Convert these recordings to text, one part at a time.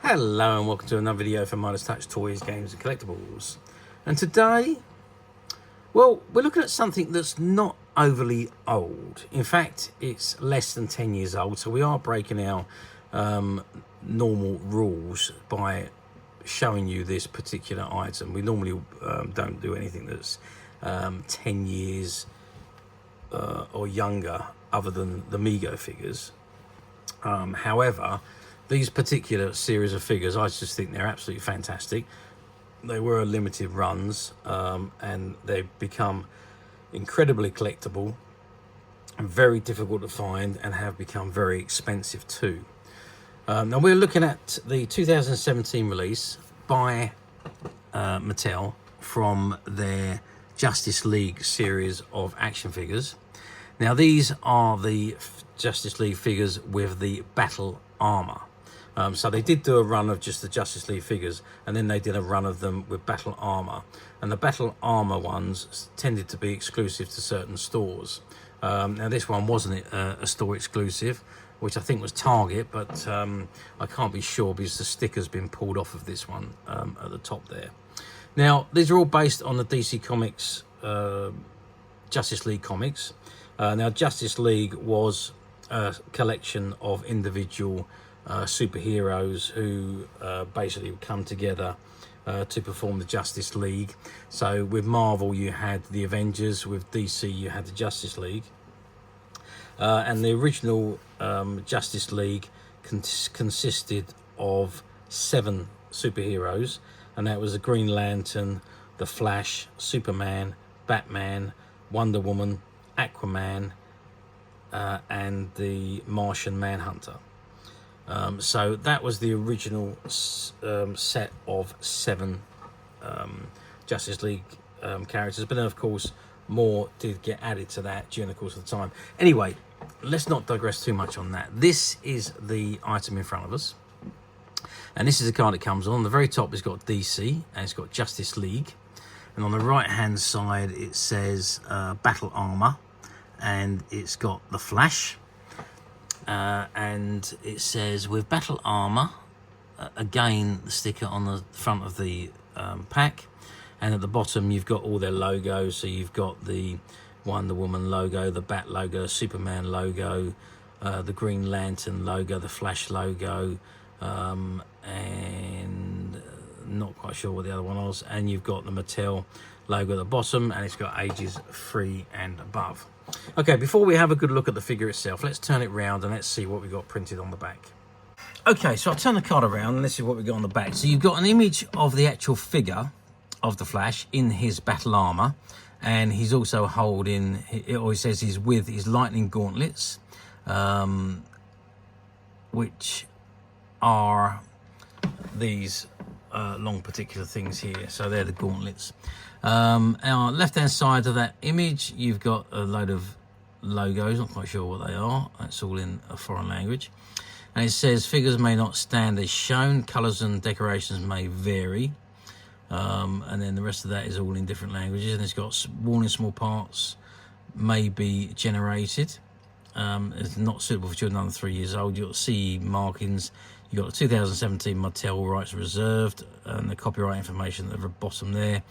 Hello and welcome to another video for Midas Touch Toys, Games and Collectibles. And today, well, we're looking at something that's not overly old. In fact, it's less than 10 years old, so we are breaking our normal rules by showing you this particular item. We normally don't do anything that's 10 years or younger other than the Mego figures. However, these particular series of figures, I just think they're absolutely fantastic. They were limited runs and they've become incredibly collectible and very difficult to find and have become very expensive too. Now we're looking at the 2017 release by Mattel from their Justice League series of action figures. Now these are the Justice League figures with the battle armor. So they did do a run of just the Justice League figures, and then they did a run of them with battle armor. And the battle armor ones tended to be exclusive to certain stores. Now this one wasn't a store exclusive, which I think was Target, but I can't be sure because the sticker's been pulled off of this one at the top there. Now these are all based on the DC Comics Justice League comics. Now Justice League was a collection of individual superheroes who basically come together to perform the Justice League. So with Marvel you had the Avengers, with DC you had the Justice League, and the original Justice League consisted of 7 superheroes, and that was the Green Lantern, the Flash, Superman, Batman, Wonder Woman, Aquaman, and the Martian Manhunter. So that was the original set of 7 Justice League characters, but then of course more did get added to that during the course of the time. Anyway, let's not digress too much on that. This is the item in front of us, and this is the card it comes on. On the very top it's got DC and it's got Justice League, and on the right hand side it says battle armor, and it's got the Flash. And it says with battle armor, again the sticker on the front of the pack, and at the bottom you've got all their logos. So you've got the Wonder Woman logo, the Bat logo, Superman logo, the Green Lantern logo, the Flash logo, and not quite sure what the other one was, and you've got the Mattel logo at the bottom, and it's got ages 3 and above. Okay, before we have a good look at the figure itself, let's turn it round and let's see what we got printed on the back. Okay, so I'll turn the card around and this is what we got on the back. So you've got an image of the actual figure of the Flash in his battle armor, and he's also holding, it always says he's with his lightning gauntlets, which are these long particular things here. So they're the gauntlets. On the left hand side of that image you've got a load of logos, not quite sure what they are, that's all in a foreign language, and it says figures may not stand as shown, colors and decorations may vary, and then the rest of that is all in different languages, and it's got warning small parts may be generated. It's not suitable for children under 3 years old. You've got CE markings, you've got the 2017 Mattel rights reserved, and the copyright information at the bottom there,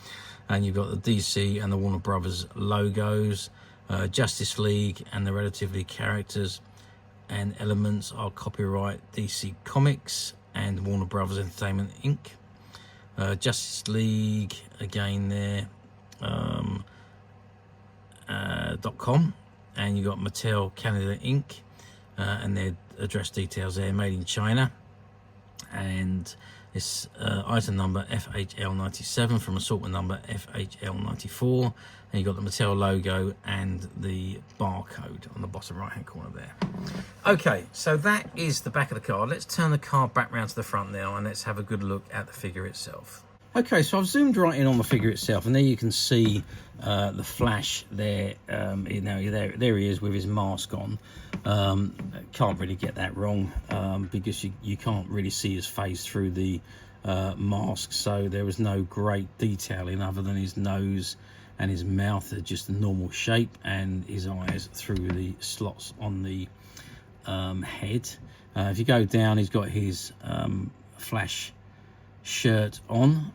and you've got the DC and the Warner Brothers logos. Justice League and the relatively characters and elements are copyright DC Comics and Warner Brothers Entertainment Inc. Justice League again there, .com, and you got Mattel Canada Inc. And their address details there, made in China, and it's item number FHL97 from assortment number FHL94, and you've got the Mattel logo and the barcode on the bottom right hand corner there. Okay, so that is the back of the card. Let's turn the card back round to the front now and let's have a good look at the figure itself. Okay, so I've zoomed right in on the figure itself, and there you can see the Flash there. There he is with his mask on. Can't really get that wrong because you can't really see his face through the mask, so there was no great detailing other than his nose and his mouth are just a normal shape, and his eyes through the slots on the head. If you go down, he's got his flash shirt on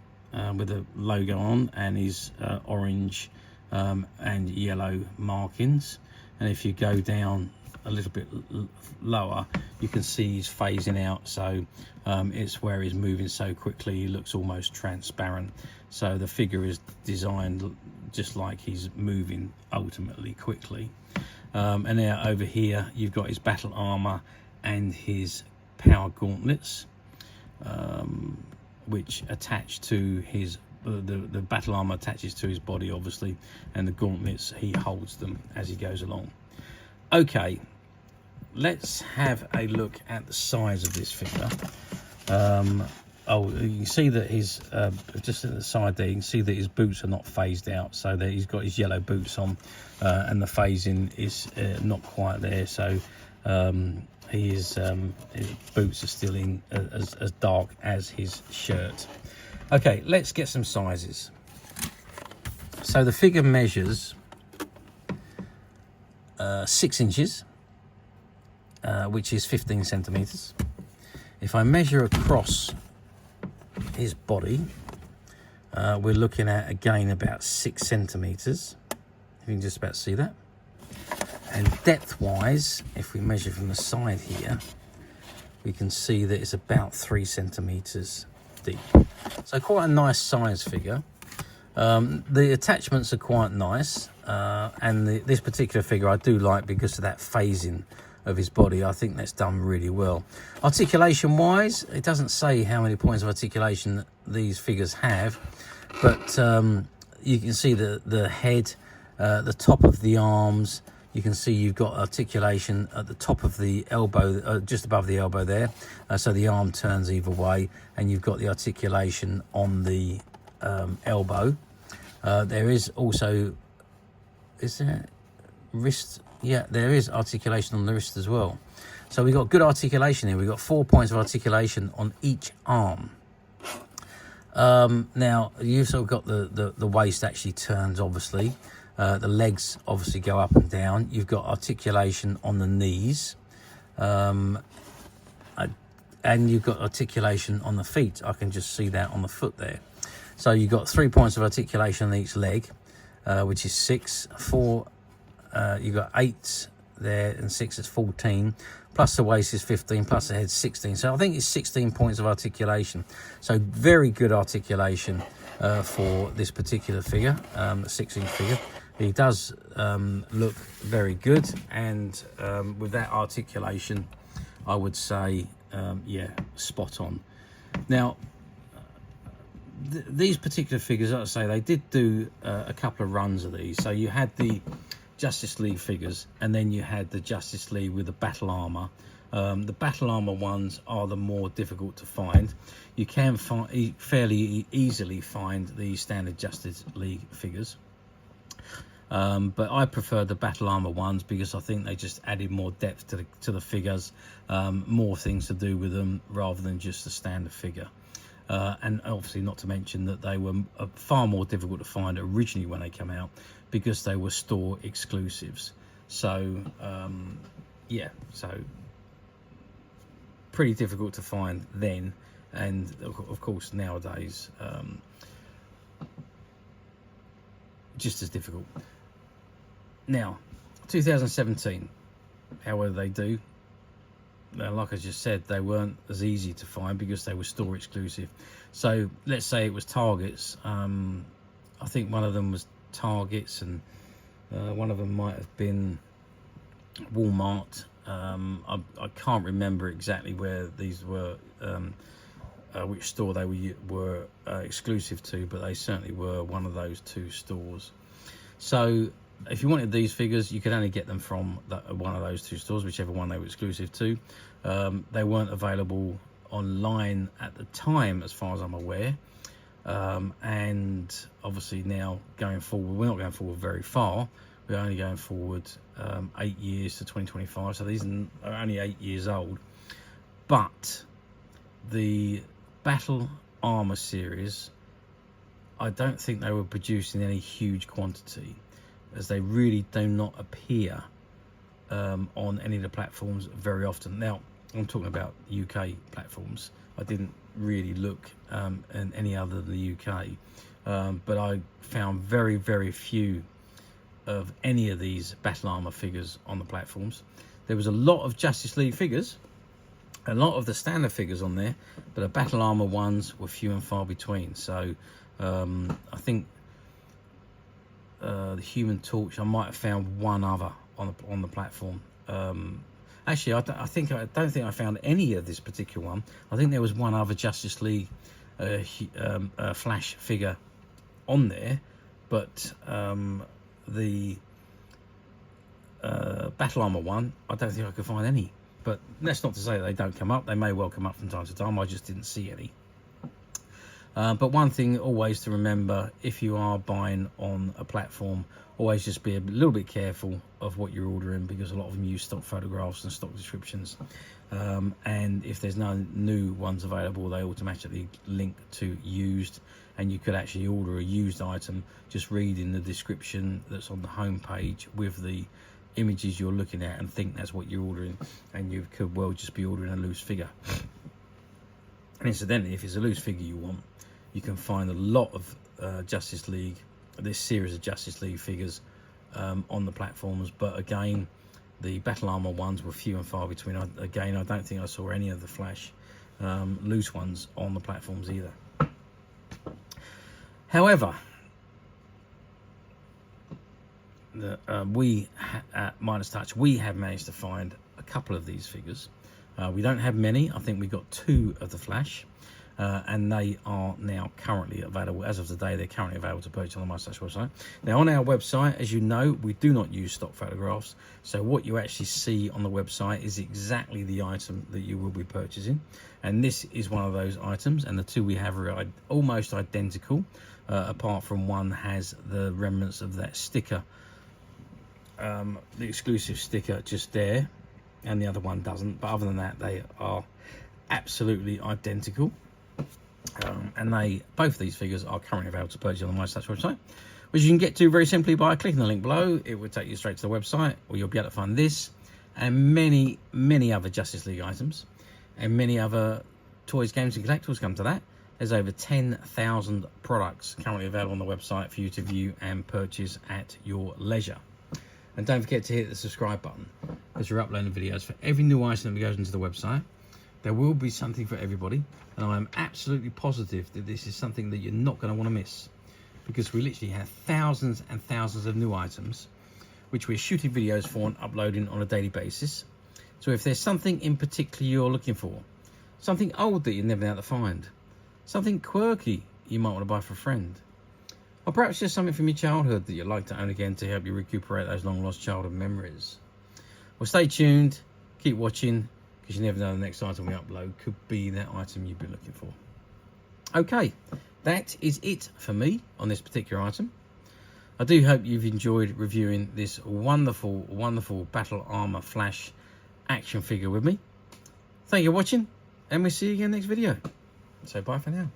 with a logo on, and his orange and yellow markings. And if you go down a little bit lower, you can see he's phasing out, so it's where he's moving so quickly he looks almost transparent. So the figure is designed just like he's moving ultimately quickly. And now over here you've got his battle armor and his power gauntlets, which attach to his the battle armor attaches to his body obviously, and the gauntlets, he holds them as he goes along. Okay, let's have a look at the size of this figure. Oh, you can see that his just at the side there, you can see that his boots are not phased out, so that he's got his yellow boots on, and the phasing is not quite there, so his boots are still in as dark as his shirt. Okay, let's get some sizes. So the figure measures 6 inches, which is 15 centimeters. If I measure across his body, we're looking at again about 6 centimeters. You can just about see that. And depth wise, if we measure from the side here, we can see that it's about 3 centimeters deep. So quite a nice size figure. The attachments are quite nice, and this particular figure I do like because of that phasing of his body. I think that's done really well. Articulation wise, it doesn't say how many points of articulation these figures have, but you can see the head, the top of the arms. You can see you've got articulation at the top of the elbow, just above the elbow there, so the arm turns either way, and you've got the articulation on the elbow. There is also, is there wrist? Yeah, there is articulation on the wrist as well. So we've got good articulation here. We've got 4 points of articulation on each arm. Now, you've also got the waist actually turns, obviously. The legs obviously go up and down. You've got articulation on the knees. And you've got articulation on the feet. I can just see that on the foot there. So you've got 3 points of articulation on each leg, which is 6. 4, you've got 8 there, and 6 is 14. Plus the waist is 15, plus the head 16. So I think it's 16 points of articulation. So very good articulation for this particular figure, the 6-inch figure. He does look very good, and with that articulation, I would say, yeah, spot on. Now, these particular figures, like I say, they did do a couple of runs of these. So you had the Justice League figures, and then you had the Justice League with the battle armor. The battle armor ones are the more difficult to find. You can fairly easily find the standard Justice League figures, but I prefer the battle armor ones because I think they just added more depth to the figures, more things to do with them rather than just a standard figure. And obviously not to mention that they were far more difficult to find originally when they came out because they were store exclusives. So yeah, so pretty difficult to find then, and of course nowadays just as difficult. Now 2017, however, they do, like I just said, they weren't as easy to find because they were store exclusive. So let's say it was Targets. I think one of them was Targets, and one of them might have been Walmart. I can't remember exactly where these were, which store they were exclusive to, but they certainly were one of those 2 stores. So if you wanted these figures, you could only get them from one of those 2 stores, whichever one they were exclusive to. They weren't available online at the time, as far as I'm aware. And obviously now going forward, we're not going forward very far. We're only going forward 8 years to 2025. So these are only 8 years old. But the Battle Armor series, I don't think they were produced in any huge quantity, as they really do not appear on any of the platforms very often. Now, I'm talking about UK platforms, I didn't really look in any other than the UK, but I found very, very few of any of these battle armor figures on the platforms. There was a lot of Justice League figures, a lot of the standard figures on there, but the battle armor ones were few and far between. So I think the Human Torch, I might have found one other on the platform. Actually, I don't think I found any of this particular one. I think there was one other Justice League Flash figure on there, but the battle armor one, I don't think I could find any. But that's not to say that they don't come up. They may well come up from time to time. I just didn't see any. But one thing always to remember, if you are buying on a platform, always just be a little bit careful of what you're ordering, because a lot of them use stock photographs and stock descriptions. And if there's no new ones available, they automatically link to used, and you could actually order a used item just reading the description that's on the home page with the images you're looking at and think that's what you're ordering, and you could well just be ordering a loose figure. And incidentally, if it's a loose figure you want, you can find a lot of Justice League, this series of Justice League figures on the platforms, but again, the battle armor ones were few and far between. Again, I don't think I saw any of the Flash loose ones on the platforms either. However, we at Midas Touch, we have managed to find a couple of these figures. We don't have many. I think we got 2 of the Flash, and they are now currently available. As of today, they're currently available to purchase on the Midas Touch website. Now, on our website, as you know, we do not use stock photographs, so what you actually see on the website is exactly the item that you will be purchasing, and this is one of those items, and the 2 we have are almost identical, apart from one has the remnants of that sticker, the exclusive sticker just there, and the other one doesn't. But other than that, they are absolutely identical, and both these figures are currently available to purchase on the Midas Touch website, which you can get to very simply by clicking the link below. It will take you straight to the website, where you'll be able to find this and many other Justice League items, and many other toys, games and collectibles. Come to that, there's over 10,000 products currently available on the website for you to view and purchase at your leisure. And don't forget to hit the subscribe button, as we're uploading videos for every new item that goes into the website. There will be something for everybody, and I'm absolutely positive that this is something that you're not going to want to miss, because we literally have thousands and thousands of new items which we're shooting videos for and uploading on a daily basis. So if there's something in particular you're looking for, something old that you've never been able to find, something quirky you might want to buy for a friend, or perhaps just something from your childhood that you'd like to own again to help you recuperate those long lost childhood memories, well, stay tuned, keep watching, because you never know, the next item we upload could be that item you've been looking for. Okay, that is it for me on this particular item. I do hope you've enjoyed reviewing this wonderful, wonderful Battle Armor Flash action figure with me. Thank you for watching, and we'll see you again next video. So bye for now.